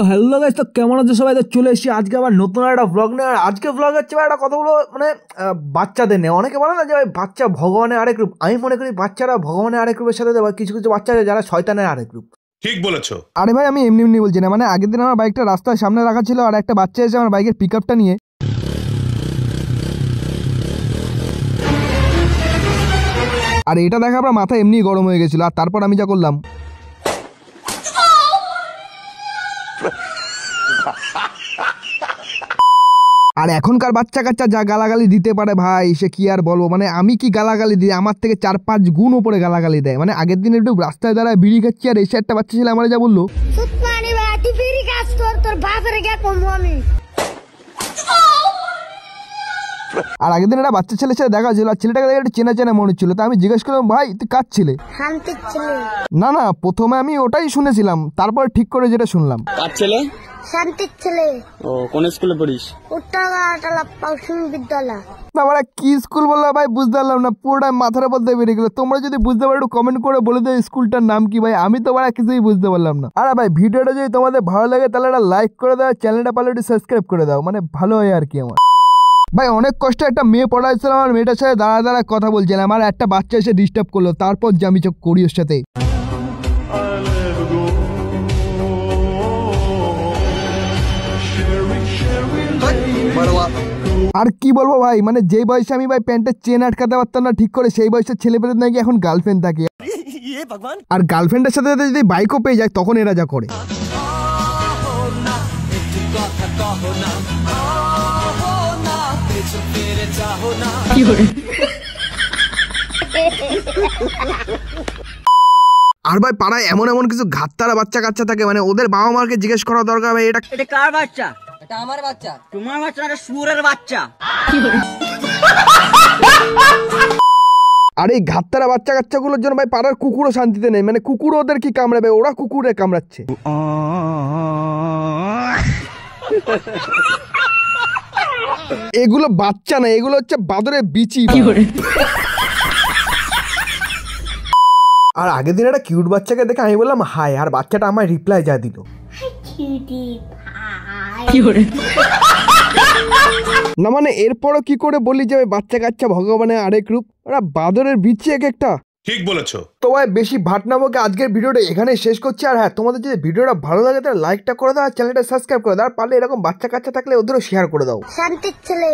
Hello guys, তো কেমন আছে সবাই? তো চলে এসেছি আজকে আবার নতুন একটা ব্লগ নিয়ে। আর আজকে ব্লগ হচ্ছে একটা কথাগুলো মানে বাচ্চাদের নিয়ে। অনেকে বলে না যে বাচ্চা ভগবানের আরেক রূপ। আমি মনে করি বাচ্চারা ভগবানের আরেক রূপের সাথে কিছু কিছু বাচ্চা আছে যারা শয়তানের আরেক রূপ। ঠিক বলেছো। আরে ভাই, আমি এমনি বলছি না, মানে আগের দিন আমার বাইকটা রাস্তার সামনে রাখা ছিল আর একটা বাচ্চা এসে আমার বাইকের পিক আপটা নিয়ে আর এটা দেখা আমার মাথা এমনি গরম হয়ে গেছিল। আর তারপর আমি যা করলাম, আর এখনকার বাচ্চা কাচ্চা যা গালাগালি দিতে পারে ভাই, সে কি আর বলবো। মানে আমি কি গালাগালি দিই, আমার থেকে 4-5 গুণ উপরে গালাগালি দেয়। মানে আগের দিন একটু রাস্তায় দাঁড়ায় বিড়ি খাচ্ছি আর এসে একটা বাচ্চা ছিল আমার যা বললো, আর আগের দিন একটা বাচ্চা ছেলের সাথে দেখা ছিল আর ছেলেটাকে দেখে একটু চেনা চেনা মনে হচ্ছিল। তা আমি জিজ্ঞেস করলাম, ভাই তুই কার ছেলে? না প্রথমে আমি ওটাই শুনেছিলাম, তারপর ঠিক করে যেটা শুনলাম, কার ছেলে? শান্তির ছেলে। ও, কোন স্কুলে পড়িস? উত্তরগাঁওতলা প্রাথমিক বিদ্যালয়। না মানে কি স্কুল বললো ভাই, বুঝতে পারলাম না, পুরোটা মাথার উপর দিয়ে বেরিয়ে গেলো। তোমরা যদি বুঝতে পারো একটু কমেন্ট করে বলে দাও স্কুলটার নাম কি ভাই, আমি তো ভাই কিছুই বুঝতে পারলাম না। আর ভাই ভিডিওটা যদি তোমাদের ভালো লাগে তাহলে একটা লাইক করে দাও, চ্যানেলটা পারলে একটু সাবস্ক্রাইব করে দাও, মানে ভালো হয় আর কি। আমার ভাই অনেক কষ্ট একটা মেয়ে পড়াইছিলাম, আমার মেয়েটার সাথে দাঁড়া কথা বলছিলাম, আমার একটা বাচ্চা এসে ডিস্টার্ব করলো, তারপর যে আমি চোখ করি ওর সাথে। আর কি বলবো ভাই, মানে যেই বয়সে আমি ভাই প্যান্টের চেন আটকাতে পারতাম না ঠিক করে, সেই বয়সের ছেলেপেলের নাকি এখন গার্লফ্রেন্ড থাকে। আর গার্লফ্রেন্ডের সাথে যদি বাইকও পেয়ে যায় তখন এরা যা করে। আর ভাই পাড়ায় এমন কিছু ঘাটতারা বাচ্চা কাচ্চা থাকে, মানে ওদের বাবা মাকে জিজ্ঞেস করা দরকার ভাই এটা কার বাচ্চা? এটা আমার বাচ্চা। তোমার বাচ্চা? এটা শুয়োরের বাচ্চা। আর এই ঘাটতারা বাচ্চা কাচ্চাগুলোর জন্য ভাই পাড়ার কুকুরও শান্তিতে নেই, মানে কুকুর ওদের কি কামড়াবে, ওরা কুকুরে কামড়াচ্ছে। এগুলো বাচ্চা না, এগুলো হচ্ছে বাদরের বিচি। আর আগের দিন একটা কিউট বাচ্চাকে দেখে আমি বললাম হাই, আর বাচ্চাটা আমার রিপ্লাই যা দিল, না মানে এরপরও কি করে বলি যে বাচ্চা কাচ্চা ভগবানের আরেক রূপ, ওরা বাদরের বিচি এক একটা। ঠিক বলেছো। তো ভাই বেশি ভাটনাবকে আজকের ভিডিওটা এখানে শেষ করছি। আর হ্যাঁ, তোমাদের যদি ভিডিওটা ভালো লাগে তাহলে লাইকটা করে দাও আর চ্যানেলটা সাবস্ক্রাইব করে দাও, আর পারলে এরকম বাচ্চা কাচ্চা থাকলে ওদেরও শেয়ার করে দাও। শান্তির ছেলে।